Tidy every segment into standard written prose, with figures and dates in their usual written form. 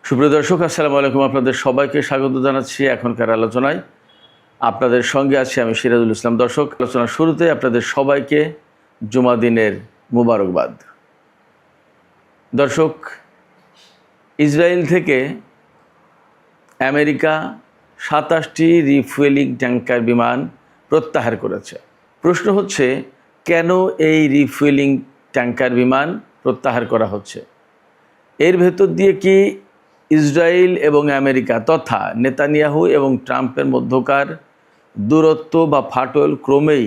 সুপ্রিয় দর্শক, আসসালামু আলাইকুম। আপনাদের সবাইকে স্বাগত জানাচ্ছি এখনকার আলোচনায়। আপনাদের সঙ্গে আছি আমি সিরাজুল ইসলাম। দর্শক, আলোচনার শুরুতে আপনাদের সবাইকে জুমা দিনের মুবারকবাদ। দর্শক, ইসরায়েল থেকে আমেরিকা 27টি রিফুয়েলিং ট্যাঙ্কার বিমান প্রত্যাহার করেছে। প্রশ্ন হচ্ছে, কেন এই রিফুয়েলিং ট্যাঙ্কার বিমান প্রত্যাহার করা হচ্ছে? এর ভেতর দিয়ে কি ইসরায়েল এবং আমেরিকা তথা নেতানিয়াহু এবং ট্রাম্পের মধ্যকার দূরত্ব বা ফাটল ক্রমেই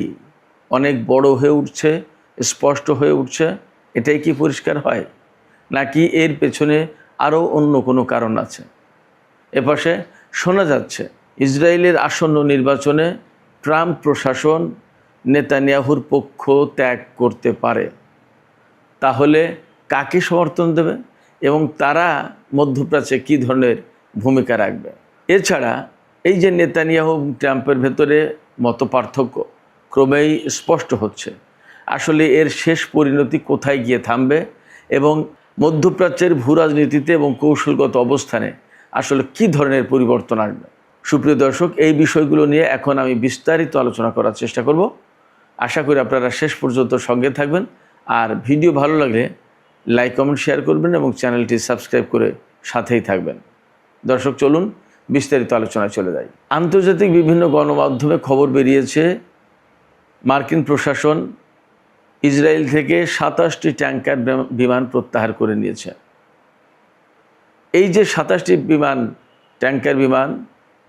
অনেক বড় হয়ে উঠছে, স্পষ্ট হয়ে উঠছে? এটাই কি পরিষ্কার হয়, নাকি এর পেছনে আরও অন্য কোনো কারণ আছে? এপাশে শোনা যাচ্ছে ইসরায়েলের আসন্ন নির্বাচনে ট্রাম্প প্রশাসন নেতানিয়াহুর পক্ষ ত্যাগ করতে পারে। তাহলে কাকে সমর্থন দেবে এবং তারা মধ্যপ্রাচ্যে কী ধরনের ভূমিকা রাখবে? এছাড়া এই যে নেতানিয়াহু ট্রাম্পের ভেতরে মতপার্থক্য ক্রমেই স্পষ্ট হচ্ছে, আসলে এর শেষ পরিণতি কোথায় গিয়ে থামবে এবং মধ্যপ্রাচ্যের ভূরাজনীতিতে এবং কৌশলগত অবস্থানে আসলে কী ধরনের পরিবর্তন আসবে? সুপ্রিয় দর্শক, এই বিষয়গুলো নিয়ে এখন আমি বিস্তারিত আলোচনা করার চেষ্টা করব। আশা করি আপনারা শেষ পর্যন্ত সঙ্গে থাকবেন। আর ভিডিও ভালো লাগলে লাইক, কমেন্ট, শেয়ার করবেন এবং চ্যানেলটি সাবস্ক্রাইব করে সাথেই থাকবেন। দর্শক, চলুন বিস্তারিত আলোচনায় চলে যাই। আন্তর্জাতিক বিভিন্ন গণমাধ্যমে খবর বেরিয়েছে, মার্কিন প্রশাসন ইসরায়েল থেকে 27টি ট্যাঙ্কার বিমান প্রত্যাহার করে নিয়েছে। এই যে 27টি বিমান, ট্যাঙ্কার বিমান,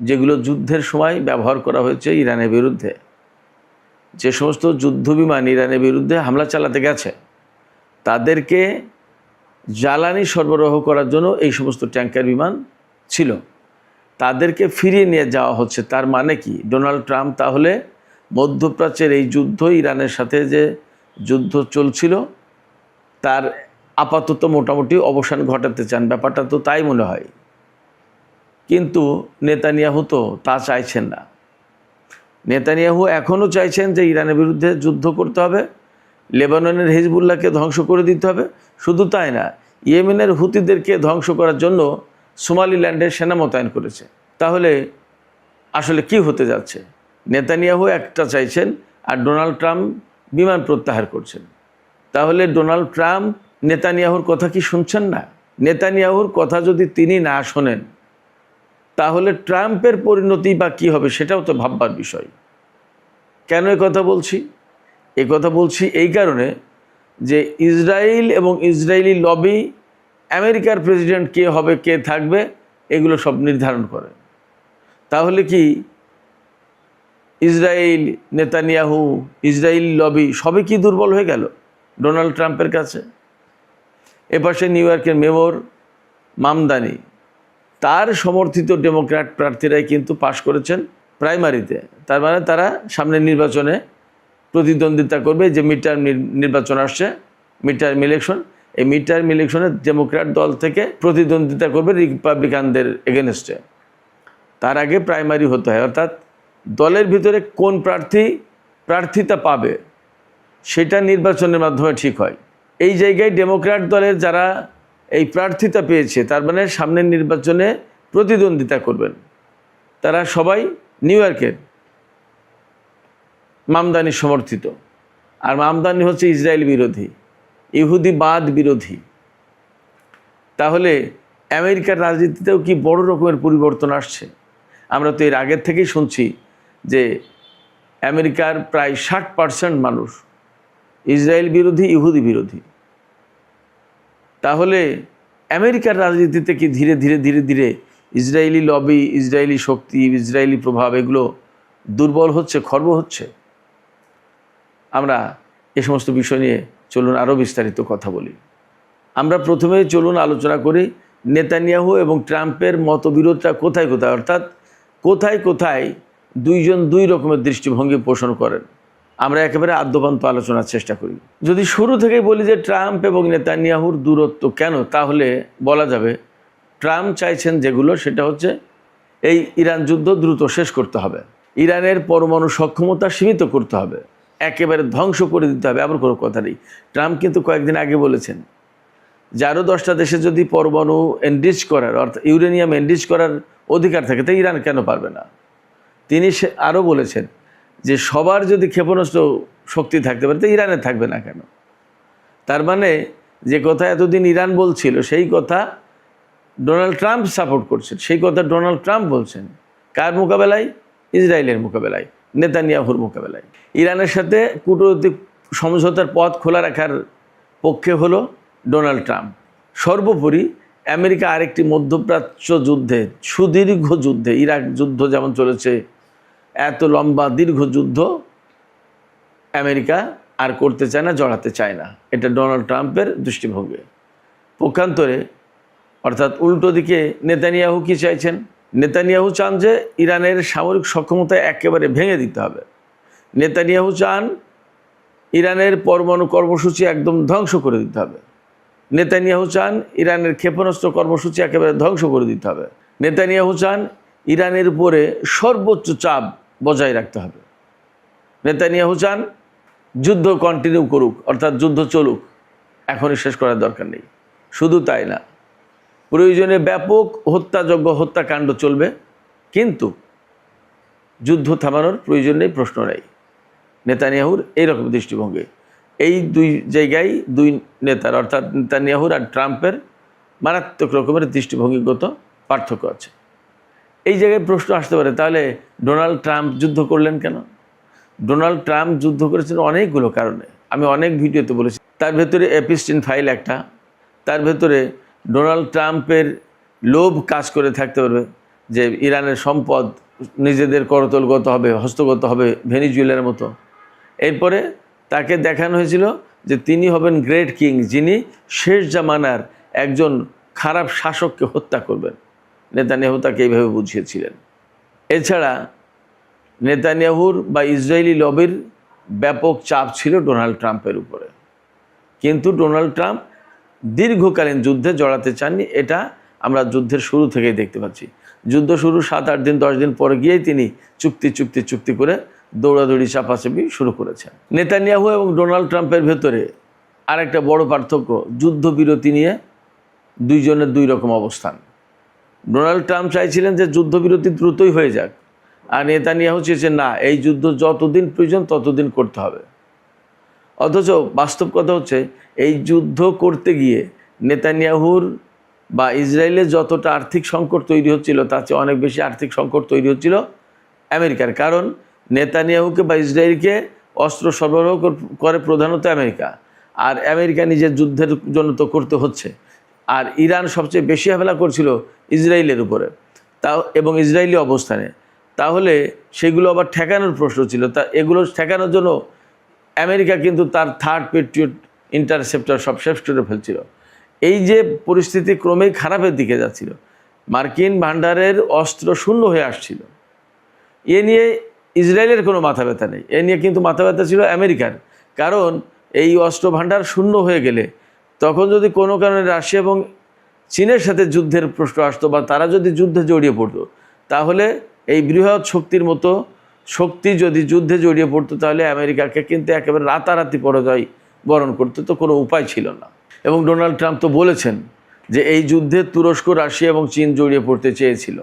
যেগুলো যুদ্ধের সময় ব্যবহার করা হয়েছে ইরানের বিরুদ্ধে, যে সমস্ত যুদ্ধ বিমান ইরানের বিরুদ্ধে হামলা চালাতে গেছে তাদেরকে জ্বালানি সরবরাহ করার জন্য এই সমস্ত ট্যাঙ্কার বিমান ছিল, তাদেরকে ফিরিয়ে নিয়ে যাওয়া হচ্ছে। তার মানে কি, ডোনাল্ড ট্রাম্প তাহলে মধ্যপ্রাচ্যের এই যুদ্ধ, ইরানের সাথে যে যুদ্ধ চলছিল, তার আপাতত মোটামুটি অবসান ঘটাতে চান। ব্যাপারটা তো তাই মনে হয়, কিন্তু নেতানিয়াহু তো তা চাইছেন না। নেতানিয়াহু এখনও চাইছেন যে ইরানের বিরুদ্ধে যুদ্ধ করতে হবে, লেবাননের হিজবুল্লাহকে ধ্বংস করে দিতে হবে। শুধু তাই না, ইয়েমেনের হুতিদেরকে ধ্বংস করার জন্য সোমালিল্যান্ডে সেনা মোতায়েন করেছে। তাহলে আসলে কি হতে যাচ্ছে? নেতানিয়াহু একটা চাইছেন আর ডোনাল্ড ট্রাম্প বিমান প্রত্যাহার করছেন। তাহলে ডোনাল্ড ট্রাম্প নেতানিয়াহুর কথা কি শুনছেন না? নেতানিয়াহুর কথা যদি তিনি না শোনেন, তাহলে ট্রাম্পের পরিণতি বা কী হবে সেটাও তো ভাববার বিষয়। কেন কথা বলছি? কথা বলছি এই কারণে যে ইসরায়েল এবং ইসরায়েলি লবি আমেরিকার প্রেসিডেন্ট কে হবে, কে থাকবে, এগুলো সব নির্ধারণ করে। তাহলে কি ইসরায়েল, নেতানিয়াহু, ইসরায়েলি লবি সবই কি দুর্বল হয়ে গেল ডোনাল্ড ট্রাম্পের কাছে? এপাশে নিউ ইয়র্কের মেয়র মামদানি, তার সমর্থিত ডেমোক্র্যাট প্রার্থীরাই কিন্তু পাশ করেছেন প্রাইমারিতে। তার মানে তারা সামনের নির্বাচনে প্রতিদ্বন্দ্বিতা করবে। যে মিড টার্ম নির্বাচন আসছে, মিড টার্ম ইলেকশন, এই মিড টার্ম ইলেকশনে ডেমোক্র্যাট দল থেকে প্রতিদ্বন্দ্বিতা করবে রিপাবলিকানদের এগেনস্টে। তার আগে প্রাইমারি হতে হয়, অর্থাৎ দলের ভিতরে কোন প্রার্থিতা পাবে সেটা নির্বাচনের মাধ্যমে ঠিক হয়। এই জায়গায় ডেমোক্র্যাট দলের যারা এই প্রার্থিতা পেয়েছে, তার মানে সামনের নির্বাচনে প্রতিদ্বন্দ্বিতা করবেন, তারা সবাই নিউ ইয়র্কের মামদানি সমর্থিত। আর মামদানি হচ্ছে ইসরায়েল বিরোধী, ইহুদিবাদ বিরোধী। তাহলে আমেরিকার রাজনীতিতেও কি বড় রকমের পরিবর্তন আসছে? আমরা তো এর আগের থেকেই শুনছি যে আমেরিকার প্রায় 60% মানুষ ইসরায়েল বিরোধী, ইহুদি বিরোধী। তাহলে আমেরিকার রাজনীতিতে কি ধীরে ধীরে ধীরে ধীরে ইসরায়েলি লবি, ইসরায়েলি শক্তি, ইসরায়েলি প্রভাব এগুলো দুর্বল হচ্ছে, খর্ব হচ্ছে? আমরা এ সমস্ত বিষয় নিয়ে চলুন আরও বিস্তারিত কথা বলি। আমরা প্রথমে চলুন আলোচনা করি নেতানিয়াহু এবং ট্রাম্পের মতবিরোধটা কোথায় কোথায়, অর্থাৎ কোথায় কোথায় দুইজন দুই রকমের দৃষ্টিভঙ্গি পোষণ করেন। আমরা একেবারে আদ্যপান্ত আলোচনার চেষ্টা করি। যদি শুরু থেকেই বলি যে ট্রাম্প এবং নেতানিয়াহুর দূরত্ব কেন, তাহলে বলা যাবে ট্রাম্প চাইছেন যেগুলো, সেটা হচ্ছে এই ইরান যুদ্ধ দ্রুত শেষ করতে হবে, ইরানের পরমাণু সক্ষমতা সীমিত করতে হবে, একেবারে ধ্বংস করে দিতে হবে। আবার কোনো কথা নেই, ট্রাম্প কিন্তু কয়েকদিন আগে বলেছেন যে আরও 10টা দেশে যদি পরমাণু এনরিচ করার অর্থাৎ ইউরেনিয়াম এনরিচ করার অধিকার থাকে তো ইরান কেন পারবে না। তিনি আরও বলেছেন যে সবার যদি ক্ষেপণাস্ত্র শক্তি থাকতে পারে তো ইরানের থাকবে না কেন। তার মানে যে কথা এতদিন ইরান বলছিল সেই কথা ডোনাল্ড ট্রাম্প সাপোর্ট করছেন, সেই কথা ডোনাল্ড ট্রাম্প বলছেন। কার মোকাবেলায়? ইসরায়েলের মোকাবেলায়, নেতানিয়াহুর মোকাবেলায়। ইরানের সাথে কূটনৈতিক সমঝোতার পথ খোলা রাখার পক্ষে হলো ডোনাল্ড ট্রাম্প। সর্বোপরি আমেরিকা আরেকটি মধ্যপ্রাচ্য যুদ্ধে, সুদীর্ঘ যুদ্ধে, ইরাক যুদ্ধ যেমন চলেছে, এত লম্বা দীর্ঘ যুদ্ধ আমেরিকা আর করতে চায় না, জড়াতে চায় না। এটা ডোনাল্ড ট্রাম্পের দৃষ্টিভঙ্গি। পক্ষান্তরে অর্থাৎ উল্টো দিকে নেতানিয়াহু কি চাইছেন? নেতানিয়াহু চান যে ইরানের সামরিক সক্ষমতা একেবারে ভেঙে দিতে হবে। নেতানিয়াহু চান ইরানের পরমাণু কর্মসূচি একদম ধ্বংস করে দিতে হবে। নেতানিয়াহু চান ইরানের ক্ষেপণাস্ত্র কর্মসূচি একেবারে ধ্বংস করে দিতে হবে। নেতানিয়াহু চান ইরানের উপরে সর্বোচ্চ চাপ বজায় রাখতে হবে। নেতানিয়াহু চান যুদ্ধ কন্টিনিউ করুক, অর্থাৎ যুদ্ধ চলুক, এখনই শেষ করার দরকার নেই। শুধু তাই না, প্রয়োজনে ব্যাপক হত্যাযজ্ঞ, হত্যাকাণ্ড চলবে, কিন্তু যুদ্ধ থামানোর প্রয়োজন নেই, প্রশ্ন নেই। নেতানিয়াহুর এইরকম দৃষ্টিভঙ্গি। এই দুই জায়গায় দুই নেতার অর্থাৎ নেতানিয়াহুর আর ট্রাম্পের মারাত্মক রকমের দৃষ্টিভঙ্গিগত পার্থক্য আছে। এই জায়গায় প্রশ্ন আসতে পারে, তাহলে ডোনাল্ড ট্রাম্প যুদ্ধ করলেন কেন? ডোনাল্ড ট্রাম্প যুদ্ধ করেছেন অনেকগুলো কারণে, আমি অনেক ভিডিওতে বলেছি। তার ভেতরে এপিস্টিন ফাইল একটা, তার ভেতরে ডোনাল্ড ট্রাম্পের লোভ কাজ করে থাকতে পারবে যে ইরানের সম্পদ নিজেদের করতলগত হবে, হস্তগত হবে ভেনিজুয়েলার মতো। এরপরে তাকে দেখানো হয়েছিল যে তিনি হবেন গ্রেট কিং, যিনি শেষ জামানার একজন খারাপ শাসককে হত্যা করবেন। নেতানিয়াহু তাকে এইভাবে বুঝিয়েছিলেন। এছাড়া নেতানিয়াহুর বা ইসরায়েলি লবির ব্যাপক চাপ ছিল ডোনাল্ড ট্রাম্পের উপরে, কিন্তু ডোনাল্ড ট্রাম্প দীর্ঘকালীন যুদ্ধে জড়াতে চাননি। এটা আমরা যুদ্ধের শুরু থেকেই দেখতে পাচ্ছি। যুদ্ধ শুরু 7-8 দিন 10 দিন পরে গিয়েই তিনি চুক্তি করে দৌড়াদৌড়ি চাপাচাপি শুরু করেছেন। নেতানিয়াহু এবং ডোনাল্ড ট্রাম্পের ভেতরে আরেকটা বড় পার্থক্য, যুদ্ধবিরতি নিয়ে দুইজনের দুই রকম অবস্থান। ডোনাল্ড ট্রাম্প চাইছিলেন যে যুদ্ধবিরতি দ্রুতই হয়ে যাক, আর নেতানিয়াহু চেয়েছেন না, এই যুদ্ধ যতদিন প্রয়োজন ততদিন করতে হবে। অথচ বাস্তব কথা হচ্ছে এই যুদ্ধ করতে গিয়ে নেতানিয়াহুর বা ইসরায়েলের যতটা আর্থিক সংকট তৈরি হচ্ছিল তার চেয়ে অনেক বেশি আর্থিক সংকট তৈরি হচ্ছিল আমেরিকার। কারণ নেতানিয়াহুকে বা ইসরায়েলকে অস্ত্র সরবরাহ করে প্রধানত আমেরিকা, আর আমেরিকা নিজের যুদ্ধের জন্য তো করতে হচ্ছে। আর ইরান সবচেয়ে বেশি হামলা করছিল ইসরায়েলের উপরে, তাও এবং ইসরায়েলি অবস্থানে। তাহলে সেগুলো আবার ঠেকানোর প্রশ্ন ছিল। তা এগুলো ঠেকানোর জন্য আমেরিকা কিন্তু তার থার্ড পেট্রিয়ট ইন্টারসেপ্টর সব শেষ করে ফেলছিল। এই যে পরিস্থিতি ক্রমেই খারাপের দিকে যাচ্ছিল, মার্কিন ভান্ডারের অস্ত্র শূন্য হয়ে আসছিল, এ নিয়ে ইসরায়েলের কোনো মাথা ব্যথা নেই। এ নিয়ে কিন্তু মাথা ব্যথা ছিল আমেরিকার। কারণ এই অস্ত্র ভান্ডার শূন্য হয়ে গেলে তখন যদি কোনো কারণে রাশিয়া এবং চীনের সাথে যুদ্ধের প্রশ্ন আসতো বা তারা যদি যুদ্ধে জড়িয়ে পড়তো, তাহলে এই বৃহৎ শক্তির মতো শক্তি যদি যুদ্ধে জড়িয়ে পড়তো তাহলে আমেরিকাকে কিন্তু একেবারে রাতারাতি পরাজয় বরণ করতে তো কোনো উপায় ছিল না। এবং ডোনাল্ড ট্রাম্প তো বলেছেন যে এই যুদ্ধে তুরস্ক, রাশিয়া এবং চীন জড়িয়ে পড়তে চেয়েছিল,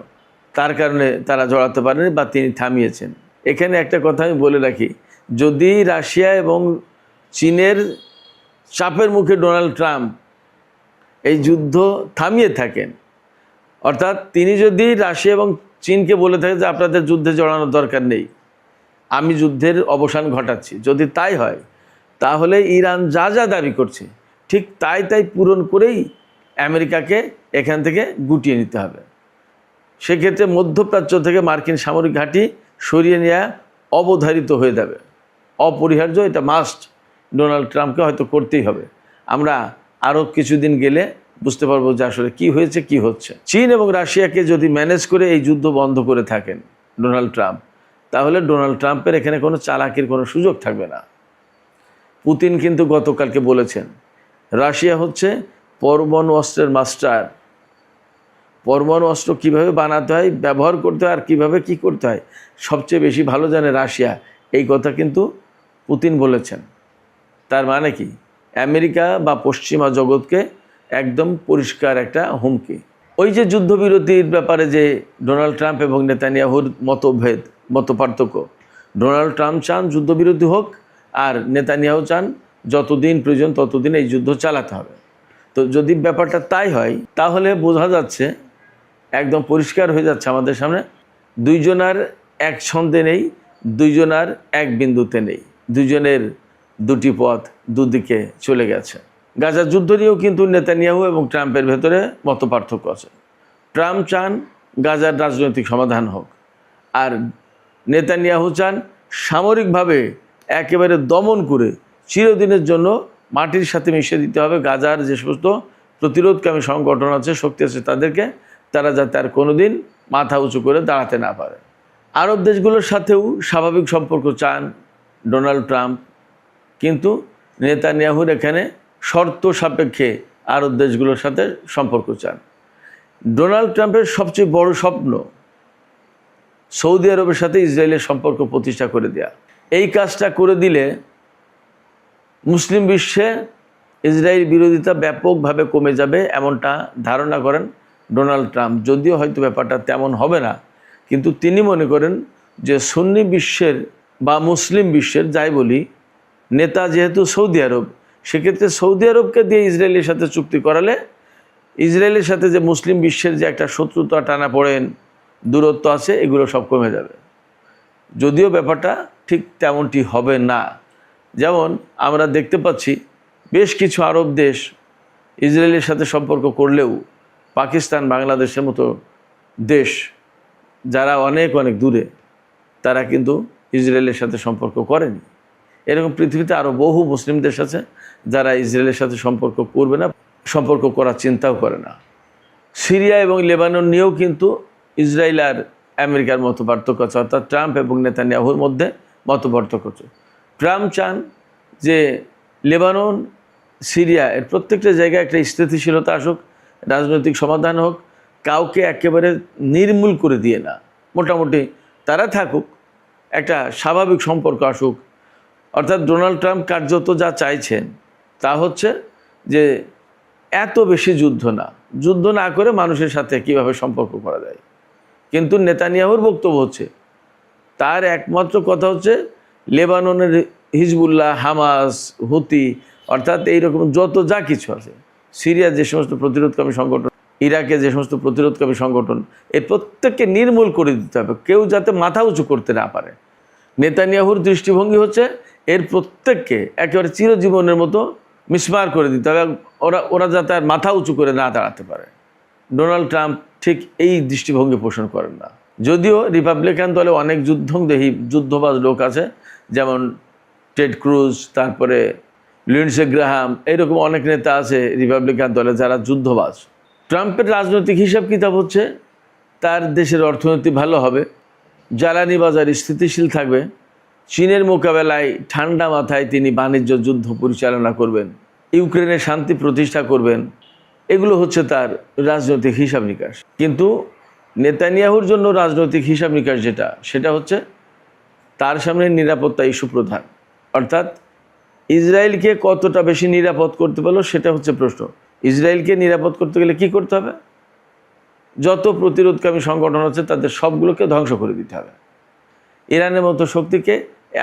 তার কারণে তারা জড়াতে পারেনি বা তিনি থামিয়েছেন। এখানে একটা কথা আমি বলে রাখি, যদি রাশিয়া এবং চীনের চাপের মুখে ডোনাল্ড ট্রাম্প এই যুদ্ধ থামিয়ে থাকেন, অর্থাৎ তিনি যদি রাশিয়া এবং চীনকে বলে থাকেন যে আপনাদের যুদ্ধে জড়ানোর দরকার নেই, আমি যুদ্ধের অবসান ঘটাচ্ছি, যদি তাই হয় তাহলে ইরান যা যা দাবি করছে ঠিক তাই পূরণ করেই আমেরিকাকে এখান থেকে গুটিয়ে নিতে হবে। সেক্ষেত্রে মধ্যপ্রাচ্য থেকে মার্কিন সামরিক ঘাঁটি সরিয়ে নেওয়া অবধারিত হয়ে যাবে, অপরিহার্য। এটা মাস্ট, ডোনাল্ড ট্রাম্পকে হয়তো করতেই হবে। আমরা আরও কিছুদিন গেলে বুঝতে পারবো যে আসলে কী হয়েছে, কী হচ্ছে। চীন এবং রাশিয়াকে যদি ম্যানেজ করে এই যুদ্ধ বন্ধ করে থাকেন ডোনাল্ড ট্রাম্প, তাহলে ডোনাল্ড ট্রাম্পের এখানে কোনো চালাকির কোনো সুযোগ থাকবে না। পুতিন কিন্তু গতকালকে বলেছেন রাশিয়া হচ্ছে পরমাণু অস্ত্রের মাস্টার। পরমাণু অস্ত্র কীভাবে বানাতে হয়, ব্যবহার করতে হয় আর কীভাবে কী করতে হয় সবচেয়ে বেশি ভালো জানে রাশিয়া, এই কথা কিন্তু পুতিন বলেছেন। তার মানে কি, আমেরিকা বা পশ্চিমা জগৎকে একদম পরিষ্কার একটা হুমকি। ওই যে যুদ্ধবিরতির ব্যাপারে যে ডোনাল্ড ট্রাম্প এবং নেতানিয়াহুর মতপার্থক্য, ডোনাল্ড ট্রাম্প চান যুদ্ধবিরতি হোক, আর নেতানিয়াহু চান যতদিন প্রয়োজন ততদিন এই যুদ্ধ চালাতে হবে। তো যদি ব্যাপারটা তাই হয়, তাহলে বোঝা যাচ্ছে, একদম পরিষ্কার হয়ে যাচ্ছে আমাদের সামনে, দুইজনার এক ছন্দে নেই, দুইজনার এক বিন্দুতে নেই, দুইজনের দুটি পথ দুদিকে চলে গেছে। গাজা যুদ্ধ নিয়েও কিন্তু নেতানিয়াহু এবং ট্রাম্পের ভেতরে মতপার্থক্য আছে। ট্রাম্প চান গাজার রাজনৈতিক সমাধান হোক, আর নেতানিয়াহু চান সামরিকভাবে একেবারে দমন করে চিরদিনের জন্য মাটির সাথে মিশিয়ে দিতে হবে গাজার যে সমস্ত প্রতিরোধকামী সংগঠন আছে, শক্তি আছে তাদেরকে, তারা যাতে আর কোনোদিন মাথা উঁচু করে দাঁড়াতে না পারে। আরব দেশগুলোর সাথেও স্বাভাবিক সম্পর্ক চান ডোনাল্ড ট্রাম্প, কিন্তু নেতানিয়াহুর এখানে শর্ত সাপেক্ষে আরব দেশগুলোর সাথে সম্পর্ক চান। ডোনাল্ড ট্রাম্পের সবচেয়ে বড় স্বপ্ন সৌদি আরবের সাথে ইসরায়েলের সম্পর্ক প্রতিষ্ঠা করে দেয়া। এই কাজটা করে দিলে মুসলিম বিশ্বে ইসরায়েল বিরোধিতা ব্যাপকভাবে কমে যাবে, এমনটা ধারণা করেন ডোনাল্ড ট্রাম্প। যদিও হয়তো ব্যাপারটা তেমন হবে না, কিন্তু তিনি মনে করেন যে সুন্নি বিশ্বের বা মুসলিম বিশ্বের, যাই বলি, নেতা যেহেতু সৌদি আরব, সেক্ষেত্রে সৌদি আরবকে দিয়ে ইসরায়েলের সাথে চুক্তি করালে ইসরায়েলের সাথে যে মুসলিম বিশ্বের যে একটা শত্রুতা, টানাপোড়েন, দূরত্ব আছে, এগুলো সব কমে যাবে। যদিও ব্যাপারটা ঠিক তেমনটি হবে না। যেমন আমরা দেখতে পাচ্ছি বেশ কিছু আরব দেশ ইসরায়েলের সাথে সম্পর্ক করলেও পাকিস্তান, বাংলাদেশের মতো দেশ যারা অনেক অনেক দূরে, তারা কিন্তু ইসরায়েলের সাথে সম্পর্ক করেনি। এরকম পৃথিবীতে আরও বহু মুসলিম দেশ আছে যারা ইসরায়েলের সাথে সম্পর্ক করবে না, সম্পর্ক করার চিন্তাও করে না। সিরিয়া এবং লেবানন নিয়েও কিন্তু ইসরায়েল আর আমেরিকার মতপার্থক্য আছে, অর্থাৎ ট্রাম্প এবং নেতানিয়াহুর মধ্যে মতপার্থক্য আছে। ট্রাম্প চান যে লেবানন, সিরিয়া এর প্রত্যেকটা জায়গায় একটা স্থিতিশীলতা আসুক, রাজনৈতিক সমাধান হোক, কাউকে একেবারে নির্মূল করে দিয়ে না, মোটামুটি তারা থাকুক, একটা স্বাভাবিক সম্পর্ক আসুক। অর্থাৎ ডোনাল্ড ট্রাম্প কার্যত যা চাইছেন তা হচ্ছে যে এত বেশি যুদ্ধ না করে মানুষের সাথে কিভাবে সম্পর্ক করা যায়। কিন্তু নেতানিয়াহুর বক্তব্য হচ্ছে, তার একমাত্র কথা হচ্ছে লেবাননের হিজবুল্লাহ, হামাস, হুতি, অর্থাৎ এইরকম যত যা কিছু আছে, সিরিয়ার যে সমস্ত প্রতিরোধকামী সংগঠন, ইরাকে যে সমস্ত প্রতিরোধকামী সংগঠন, এর প্রত্যেককে নির্মূল করে দিতে হবে, কেউ যাতে মাথা উঁচু করতে না পারে। নেতানিয়াহুর দৃষ্টিভঙ্গি হচ্ছে এর প্রত্যেককে একেবারে চিরজীবনের মতো মিসমার করে দিতে হবে, ওরা যাতে আর মাথা উঁচু করে না দাঁড়াতে পারে। ডোনাল্ড ট্রাম্প ঠিক এই দৃষ্টিভঙ্গি পোষণ করেন না। যদিও রিপাবলিকান দলে অনেক যুদ্ধবাজ লোক আছে, যেমন টেড ক্রুজ, তারপরে লিন্ডসে গ্রাহাম, এইরকম অনেক নেতা আছে রিপাবলিকান দলে যারা যুদ্ধবাজ। ট্রাম্পের রাজনৈতিক হিসাব কিতাব হচ্ছে তার দেশের অর্থনীতি ভালো হবে, জ্বালানি বাজার স্থিতিশীল থাকবে, চীনের মোকাবেলায় ঠান্ডা মাথায় তিনি বাণিজ্য যুদ্ধ পরিচালনা করবেন, ইউক্রেনে শান্তি প্রতিষ্ঠা করবেন। এগুলো হচ্ছে তার রাজনৈতিক হিসাব নিকাশ। কিন্তু নেতানিয়াহুর জন্য রাজনৈতিক হিসাব নিকাশ সেটা হচ্ছে তার সামনে নিরাপত্তা ইস্যু প্রধান। অর্থাৎ ইসরায়েলকে কতটা বেশি নিরাপদ করতে পারলো সেটা হচ্ছে প্রশ্ন। ইসরায়েলকে নিরাপদ করতে গেলে কি করতে হবে? যত প্রতিরোধকামী সংগঠন আছে তাদের সবগুলোকে ধ্বংস করে দিতে হবে। ইরানের মতো শক্তিকে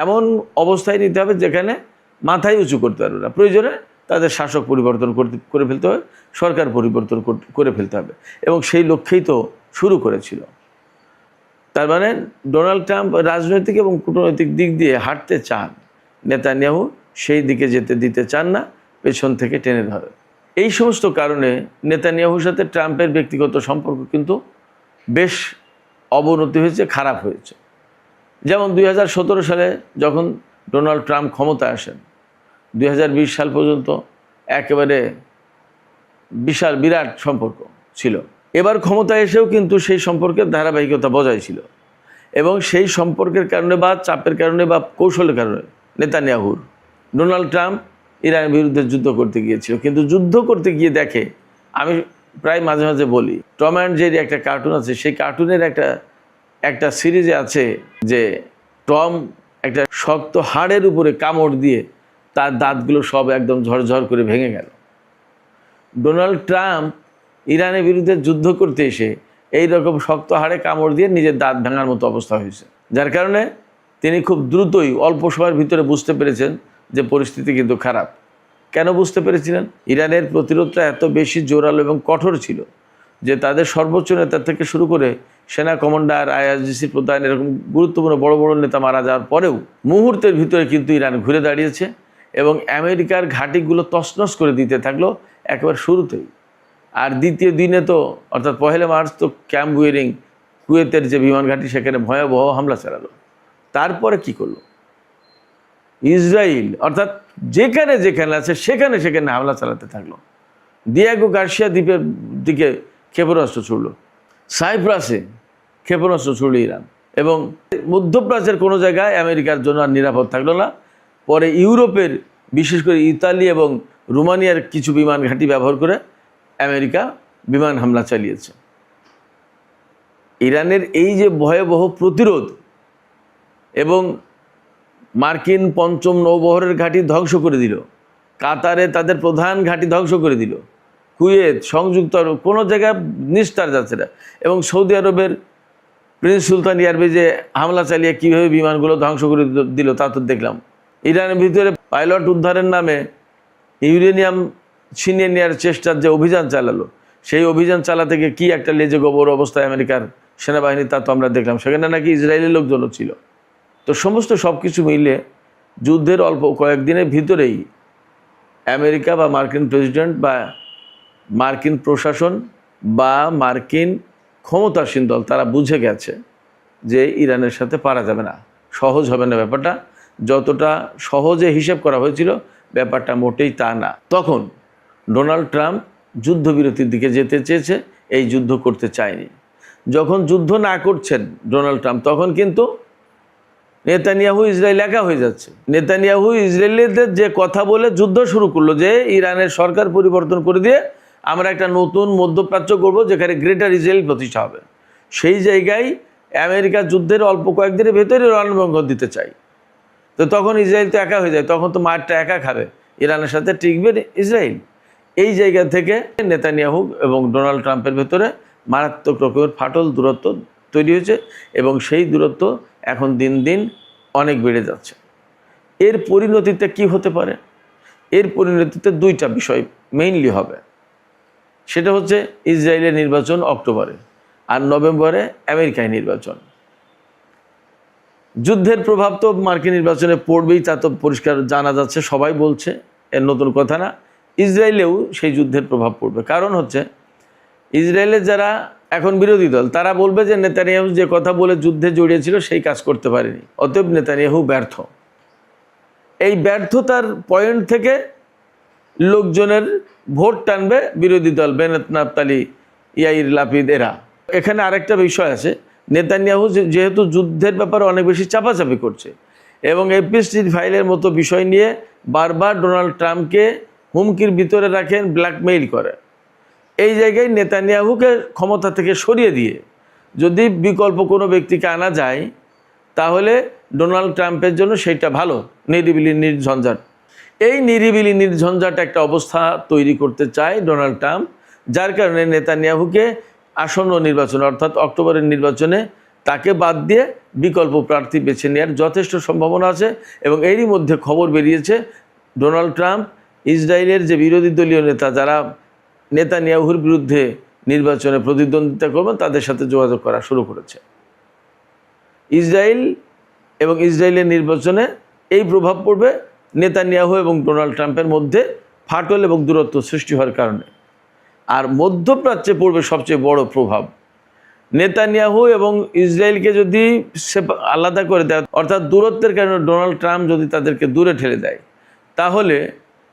এমন অবস্থায় নিতে হবে যেখানে মাথায় উঁচু করতে পারবে না। প্রয়োজনে তাদের শাসক পরিবর্তন করে ফেলতে হবে, সরকার পরিবর্তন করে ফেলতে হবে, এবং সেই লক্ষ্যেই তো শুরু করেছিল। তার মানে ডোনাল্ড ট্রাম্প রাজনৈতিক এবং কূটনৈতিক দিক দিয়ে হাঁটতে চান, নেতানিয়াহু সেই দিকে যেতে দিতে চান না, পেছন থেকে টেনে ধরে। এই সমস্ত কারণে নেতানিয়াহুর সাথে ট্রাম্পের ব্যক্তিগত সম্পর্ক কিন্তু বেশ অবনতি হয়েছে, খারাপ হয়েছে। যেমন 2017 সালে যখন ডোনাল্ড ট্রাম্প ক্ষমতায় আসেন, 2020 সাল পর্যন্ত একেবারে বিরাট সম্পর্ক ছিল। এবার ক্ষমতায় এসেও কিন্তু সেই সম্পর্কের ধারাবাহিকতা বজায় ছিল, এবং সেই সম্পর্কের কারণে বা চাপের কারণে বা কৌশলের কারণে নেতানিয়াহুর, ডোনাল্ড ট্রাম্প ইরানের বিরুদ্ধে যুদ্ধ করতে গিয়েছিল। কিন্তু যুদ্ধ করতে গিয়ে দেখে, আমি প্রায় মাঝে মাঝে বলি, টম অ্যান্ড জেরি একটা কার্টুন আছে, সেই কার্টুনের একটা সিরিজে আছে যে টম একটা শক্ত হাড়ের উপরে কামড় দিয়ে তার দাঁতগুলো সব একদম ঝরঝর করে ভেঙে গেল। ডোনাল্ড ট্রাম্প ইরানের বিরুদ্ধে যুদ্ধ করতে এসে এই রকম শক্ত হাড়ে কামড় দিয়ে নিজের দাঁত ভাঙার মতো অবস্থা হয়েছে, যার কারণে তিনি খুব দ্রুতই অল্প সময়ের ভিতরে বুঝতে পেরেছেন যে পরিস্থিতি কিন্তু খারাপ। কেন বুঝতে পেরেছিলেন? ইরানের প্রতিরোধটা এত বেশি জোরালো এবং কঠোর ছিল যে তাদের সর্বোচ্চ নেতা থেকে শুরু করে সেনা কমান্ডার, আইআরজিসি প্রধান, এরকম গুরুত্বপূর্ণ বড় বড় নেতা মারা যাওয়ার পরেও মুহূর্তের ভিতরে কিন্তু ইরান ঘুরে দাঁড়িয়েছে এবং আমেরিকার ঘাঁটিগুলো তছনছ করে দিতে থাকলো একেবারে শুরুতেই। আর দ্বিতীয় দিনে তো অর্থাৎ 1 মার্চ তো ক্যাম্প গুয়েরিং, কুয়েতের যে বিমান ঘাঁটি, সেখানে ভয়াবহ হামলা চালালো। তারপরে কি করলো? ইসরায়েল অর্থাৎ যেখানে যেখানে আছে সেখানে সেখানে হামলা চালাতে থাকলো। দিয়েগো গার্সিয়া দ্বীপের দিকে ক্ষেপণাস্ত্র ছুড়ল, সাইপ্রাসে ক্ষেপণাস্ত্র ছুড়ল ইরান, এবং মধ্যপ্রাচ্যের কোনো জায়গায় আমেরিকার জন্য আর নিরাপদ থাকলো না। পরে ইউরোপের, বিশেষ করে ইতালি এবং রোমানিয়ার কিছু বিমান ঘাঁটি ব্যবহার করে আমেরিকা বিমান হামলা চালিয়েছে। ইরানের এই যে ভয়াবহ প্রতিরোধ এবং মার্কিন ৫ম নৌবহরের ঘাঁটি ধ্বংস করে দিল, কাতারে তাদের প্রধান ঘাঁটি ধ্বংস করে দিল, কুয়েত, সংযুক্ত আরব কোনো জায়গায় নিস্তার যাচ্ছে না, এবং সৌদি আরবের প্রিন্স সুলতান এয়ারবেজে হামলা চালিয়ে কীভাবে বিমানগুলো ধ্বংস করে দিল তা তো দেখলাম। ইরানের ভিতরে পাইলট উদ্ধারের নামে ইউরেনিয়াম ছিনিয়ে নেওয়ার চেষ্টার যে অভিযান চালালো, সেই অভিযান চালাতে গিয়ে কী একটা লেজে গোবর অবস্থায় আমেরিকার সেনাবাহিনী, তা তো আমরা দেখলাম। সেখানে নাকি ইসরায়েলের লোকজনও ছিল। তো সমস্ত সব কিছু মিলে যুদ্ধের অল্প কয়েকদিনের ভিতরেই আমেরিকা বা মার্কিন প্রেসিডেন্ট বা মার্কিন প্রশাসন বা মার্কিন ক্ষমতাসীন দল তারা বুঝে গেছে যে ইরানের সাথে পারা যাবে না, সহজ হবে না ব্যাপারটা। যতটা সহজে হিসেব করা হয়েছিল ব্যাপারটা মোটেই তা না। তখন ডোনাল্ড ট্রাম্প যুদ্ধবিরতির দিকে যেতে চেয়েছে, এই যুদ্ধ করতে চায়নি। যখন যুদ্ধ না করছেন ডোনাল্ড ট্রাম্প, তখন কিন্তু নেতানিয়াহু ইসরায়েল একা হয়ে যাচ্ছে। নেতানিয়াহু ইসরায়েলিদের যে কথা বলে যুদ্ধ শুরু করলো যে ইরানের সরকার পরিবর্তন করে দিয়ে আমরা একটা নতুন মধ্যপ্রাচ্য করব যেখানে গ্রেটার ইসরায়েল প্রতিষ্ঠা হবে। সেই জায়গায় আমেরিকা যুদ্ধের অল্প কয়েকদিনের ভেতরে রণভঙ্গ দিতে চাই। তো তখন ইসরায়েল তো একা হয়ে যায়, তখন তো মারটা একা খাবে, ইরানের সাথে টিকবে ইসরায়েল। এই জায়গা থেকে নেতানিয়াহু এবং ডোনাল্ড ট্রাম্পের ভেতরে মারাত্মক রকমের ফাটল, দূরত্ব তৈরি হয়েছে, এবং সেই দূরত্ব এখন দিন দিন অনেক বেড়ে যাচ্ছে। এর পরিণতিতে কি হতে পারে? এর পরিণতিতে দুইটা বিষয় মেইনলি হবে। সেটা হচ্ছে ইসরায়েলের নির্বাচন অক্টোবরে, আর নভেম্বরে আমেরিকায় নির্বাচন। যুদ্ধের প্রভাব তো মার্কিন নির্বাচনে পড়বেই, তা তো পরিষ্কার জানা যাচ্ছে, সবাই বলছে, এর নতুন কথা না। ইসরায়েলেও সেই যুদ্ধের প্রভাব পড়বে। কারণ হচ্ছে ইসরায়েলের যারা এখন বিরোধী দল তারা বলবে যে নেতানিয়াহু যে কথা বলে যুদ্ধে জড়িয়েছিল সেই কাজ করতে পারেনি, অতএব নেতানিয়াহু ব্যর্থ। এই ব্যর্থতার পয়েন্ট থেকে লোকজনের ভোট টানবে বিরোধী দল, বেনেত নাফতালি, ইয়াইর লাপিদ এরা। এখানে আরেকটা বিষয় আছে, নেতানিয়াহু যেহেতু যুদ্ধের ব্যাপারে অনেক বেশি চাপাচাপি করছে এবং এপিস্টিল ফাইলের মতো বিষয় নিয়ে বারবার ডোনাল্ড ট্রাম্পকে হুমকির ভিতরে রাখেন, ব্ল্যাকমেইল করে। এই জায়গায় নেতানিয়াহুকে ক্ষমতা থেকে সরিয়ে দিয়ে যদি বিকল্প কোনো ব্যক্তিকে আনা যায় তাহলে ডোনাল্ড ট্রাম্পের জন্য সেইটা ভালো, নিরিবিলি নির্ঝঞ্ঝাট। এই নিরিবিলি নির্ঝঞ্ঝাট একটা অবস্থা তৈরি করতে চায় ডোনাল্ড ট্রাম্প, যার কারণে নেতানিয়াহুকে আসন্ন নির্বাচন অর্থাৎ অক্টোবরের নির্বাচনে তাকে বাদ দিয়ে বিকল্প প্রার্থী বেছে নেওয়ার যথেষ্ট সম্ভাবনা আছে। এবং এরই মধ্যে খবর বেরিয়েছে ডোনাল্ড ট্রাম্প ইসরায়েলের যে বিরোধী দলীয় নেতা যারা নেতানিয়াহুর বিরুদ্ধে নির্বাচনে প্রতিদ্বন্দ্বিতা করবেন তাদের সাথে যোগাযোগ করা শুরু করেছে। ইসরায়েল এবং ইসরায়েলের নির্বাচনে এই প্রভাব পড়বে নেতানিয়াহু এবং ডোনাল্ড ট্রাম্পের মধ্যে ফাটল এবং দূরত্ব সৃষ্টি হওয়ার কারণে। আর মধ্যপ্রাচ্যে পড়বে সবচেয়ে বড় প্রভাব। নেতানিয়াহু এবং ইসরায়েলকে যদি আলাদা করে দেয়, অর্থাৎ দূরত্বের কারণে ডোনাল্ড ট্রাম্প যদি তাদেরকে দূরে ঠেলে দেয়, তাহলে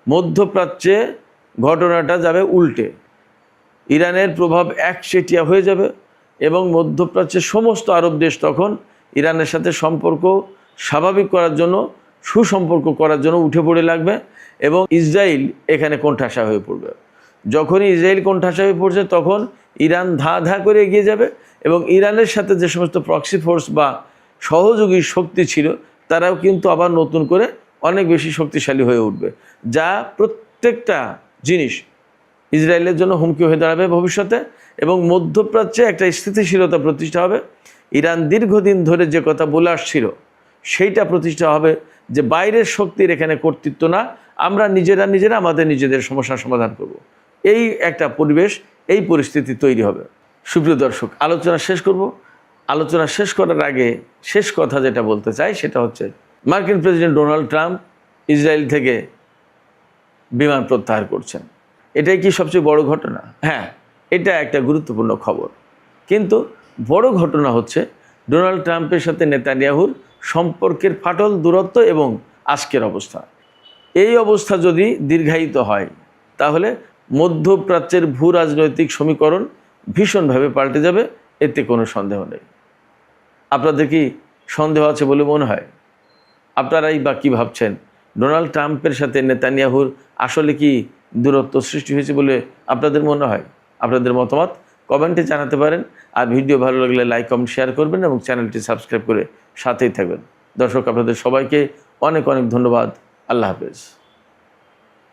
মধ্যপ্রাচ্যে ঘটনাটা যাবে উল্টে। ইরানের প্রভাব একচেটিয়া হয়ে যাবে এবং মধ্যপ্রাচ্যের সমস্ত আরব দেশ তখন ইরানের সাথে সম্পর্ক স্বাভাবিক করার জন্য, সুসম্পর্ক করার জন্য উঠে পড়ে লাগবে এবং ইসরায়েল এখানে কোণঠাসা হয়ে পড়বে। যখনই ইসরায়েল কোণঠাসা হয়ে পড়ছে তখন ইরান ধা ধা করে এগিয়ে যাবে এবং ইরানের সাথে যে সমস্ত প্রক্সি ফোর্স বা সহযোগী শক্তি ছিল তারাও কিন্তু আবার নতুন করে অনেক বেশি শক্তিশালী হয়ে উঠবে, যা প্রত্যেকটা জিনিস ইসরায়েলের জন্য হুমকি হয়ে দাঁড়াবে ভবিষ্যতে, এবং মধ্যপ্রাচ্যে একটা স্থিতিশীলতা প্রতিষ্ঠা হবে। ইরান দীর্ঘদিন ধরে যে কথা বলে আসছিল সেইটা প্রতিষ্ঠা হবে যে বাইরের শক্তির এখানে কর্তৃত্ব না, আমরা নিজেরা আমাদের নিজেদের সমস্যার সমাধান করব। এই একটা পরিবেশ, এই পরিস্থিতি তৈরি হবে। সুপ্রিয় দর্শক, আলোচনা শেষ করব। আলোচনা শেষ করার আগে শেষ কথা যেটা বলতে চাই সেটা হচ্ছে, মার্কিন প্রেসিডেন্ট ডোনাল্ড ট্রাম্প ইসরায়েল থেকে বিমান প্রত্যাহার করছেন। এটাই কি সবচেয়ে বড় ঘটনা? হ্যাঁ, এটা একটা গুরুত্বপূর্ণ খবর। কিন্তু বড় ঘটনা হচ্ছে ডোনাল্ড ট্রাম্পের সাথে নেতানিয়াহুর সম্পর্কের ফাটল, দূরত্ব এবং আজকের অবস্থা। এই অবস্থা যদি দীর্ঘায়িত হয় তাহলে মধ্যপ্রাচ্যের ভূ রাজনৈতিক সমীকরণ ভীষণভাবে পাল্টে যাবে, এতে কোনো সন্দেহ নেই। আপনাদের কি সন্দেহ আছে বলে মনে হয়? আপনারাই বা কী ভাবছেন? ডোনাল্ড ট্রাম্পের সাথে নেতানিয়াহুর আসলে কি দূরত্ব সৃষ্টি হয়েছে বলে আপনাদের মনে হয়? আপনাদের মতামত কমেন্টে জানাতে পারেন। আর ভিডিও ভালো লাগলে লাইক, কমেন্ট, শেয়ার করবেন এবং চ্যানেলটি সাবস্ক্রাইব করে সাথেই থাকবেন। দর্শক, আপনাদের সবাইকে অনেক অনেক ধন্যবাদ। আল্লাহ হাফেজ।